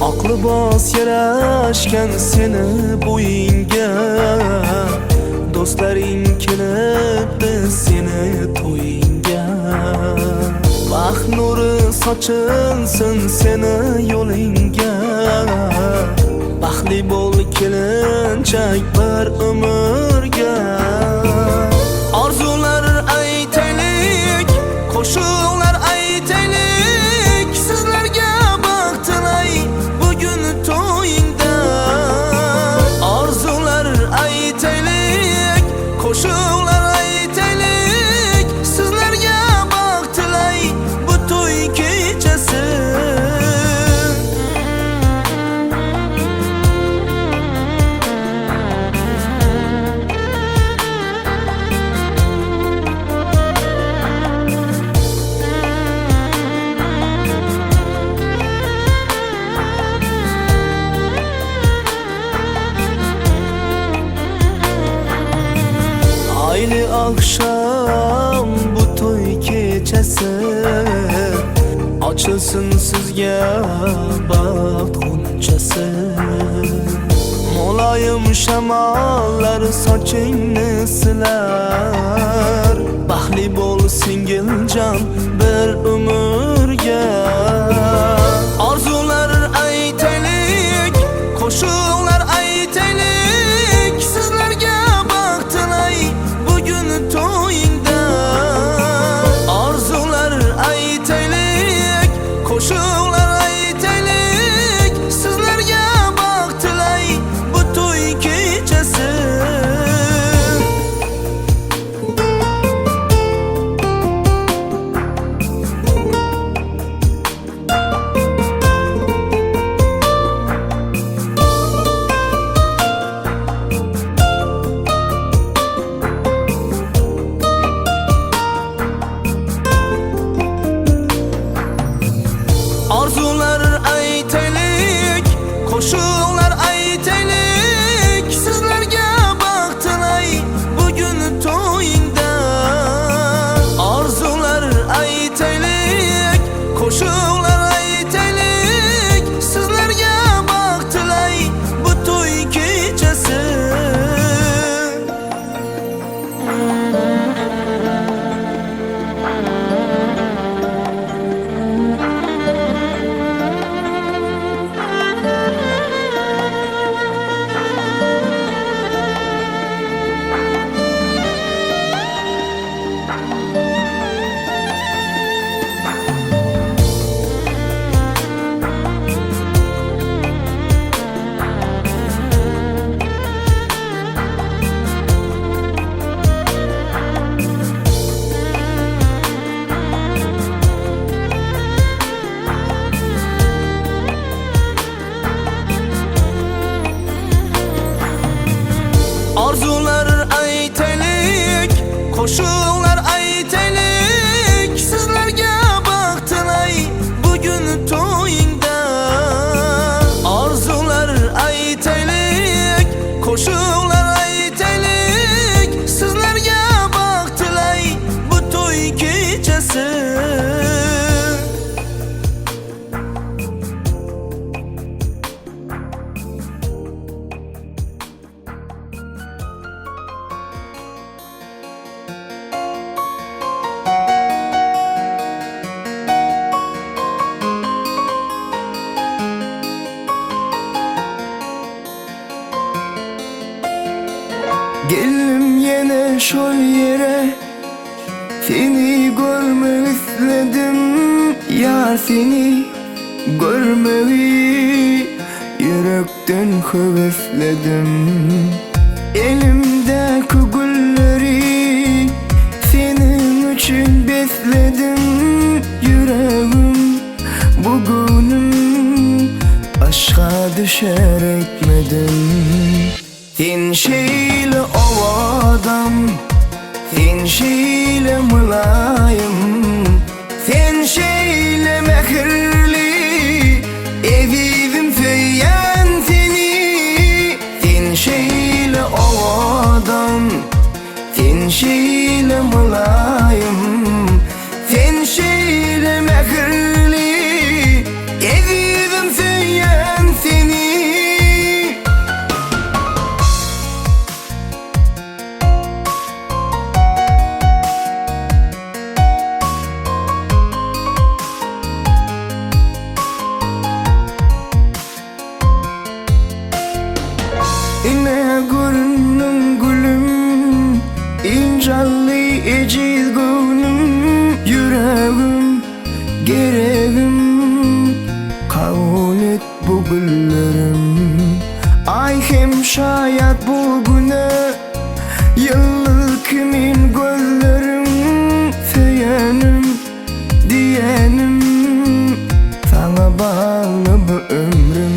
Aklı bas yarashgan seni bo'yingga, do'stlaring kelibdi seni to'yingga. Baxt nuri sochilsin seni yo'lingga, baxtli bo'l kelinchak bir umrga. Orzular aytaylik, qo'shiqlar aytaylik, sizlarga baxt tilay bugün to'yingda. Orzular aytaylik, qo'shiqlar aytaylik, sizlarga baxt tilay bu to'y kechasi. Ayli akşam bu to'y kechasi, ochilsin sizga baxt g'unchasi. Muloyim shamollar sochingni silar, baxtli bo'l singiljon bir umrga. Orzular aytaylik, qo'shiqlar aytaylik, sizlarga baxt tilay bugün to'yingda. Orzular aytaylik, qo'shiqlar aytaylik, sizlarga baxt tilay bu to'y kechasi. Orzular aytaylik, qo'shiqlar aytaylik, sizlarga baxt tilay bugün to'yingda. Orzular aytaylik, qo'shiqlar aytaylik, sizlarga baxt tilay bu to'y kechasi. Orzular aytaylik, qo'shiqlar aytaylik, sizlarga baxt tilay bugün to'yingda. Orzular aytaylik, qo'shiqlar aytaylik, sizlarga baxt tilay bu to'y kechasi. Geldim yine şu yere, seni görmek istedim. Yar seni görmeyi, yürekten hevesledim. Elimdeki gülleri senin için besledim. Yüreğim bugünüm aşka düşer etmedim. Sen şeyle ovadan, sen şeyle mülayim, sen şeyle mehirli, evim feyen seni. Sen şeyle ovadan, sen şeyle mülayim, sen şeyle mehirli, evim feyen seni. İne gülüm gülüm, incalli eciz gülüm. Yüreğim gereğim, kabul et bu güllerim. Ay hem şayet bugüne yıllık kimin gözlerim. Seyenim diyenim, sana bağlı bu ömrüm.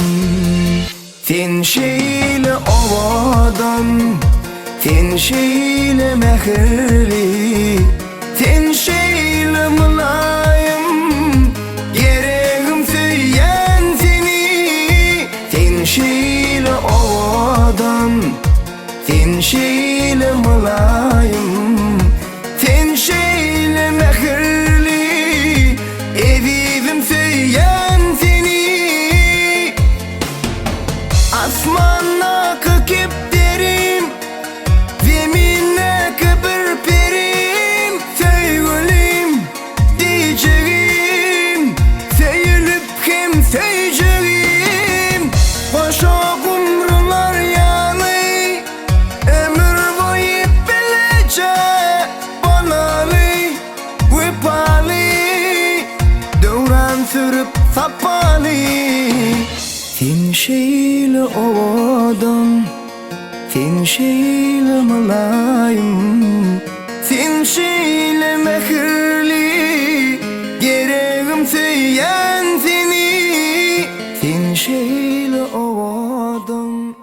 Sen şeyle ovadan, sen şeyle mehirli, sen şeyle mülayim, gereğim söyleyen seni. Sen şeyle ovadan, sen şeyle mülayim, sen şeyle mehirli, evim söyleyen seni. Asmanla kakip derim, zeminle kıpır perim. Sevgilim diyeceğim, sevilip hem seveceğim. Başa umrular yanı, ömür boyu bilece. Banalı ve pahalı, dövrən sürüp sapalı. Sen şeyle ovadan, sen şeyle mülayim, sen şeyle mehirli, gereğim söyleyen seni. Sen şeyle ovadan.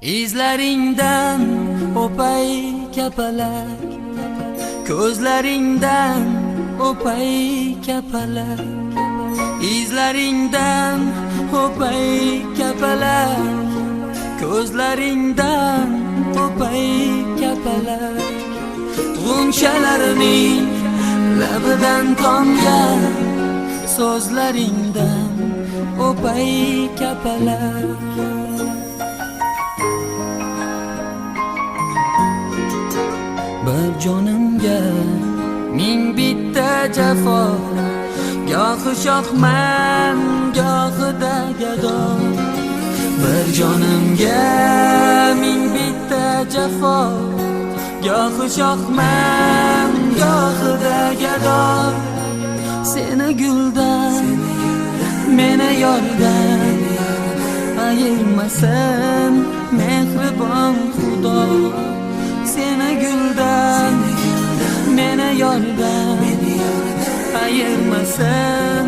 İzlerinden o'pay kapalak, ko'zlaringdan o'pay kapalak. İzlerinden o'pay kapalak, ko'zlaringdan o'pay kapalak. G'unchalarning labidan tomgan so'zlaringdan o'pay kapalak. Bir jonimga ming bitta jafo, gohi shohman, gohida gado. Bir jonimga ming bitta jafo, gohi shohman, gohida gado. Seni guldan, meni yordan ayirmasin mehribon Xudo. Seni guldan, meni yordan ayirmasin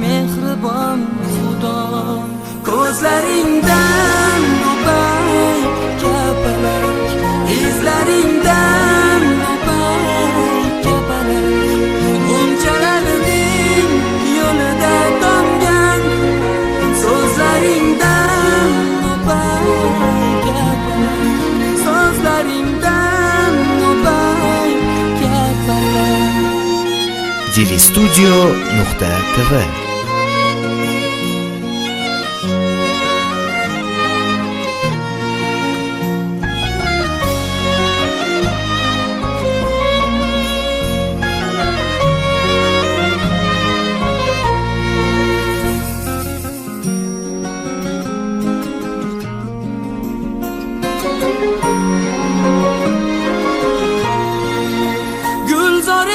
mehribon Xudo. Ko'zlaringdan o'pay kapalak, izlaringdan o'pay kapalak. G'unchalarning yo'lida tomgan so'zlaringdan o'pay kapalak, so'zlaringdan o'pay kapalak. zilistudio.tv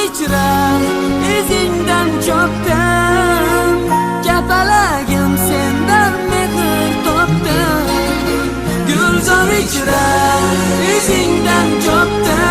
ichra izingdan chopdim, kapalagim sendan mehr topdim. Gulzor ichra izingdan chopdim,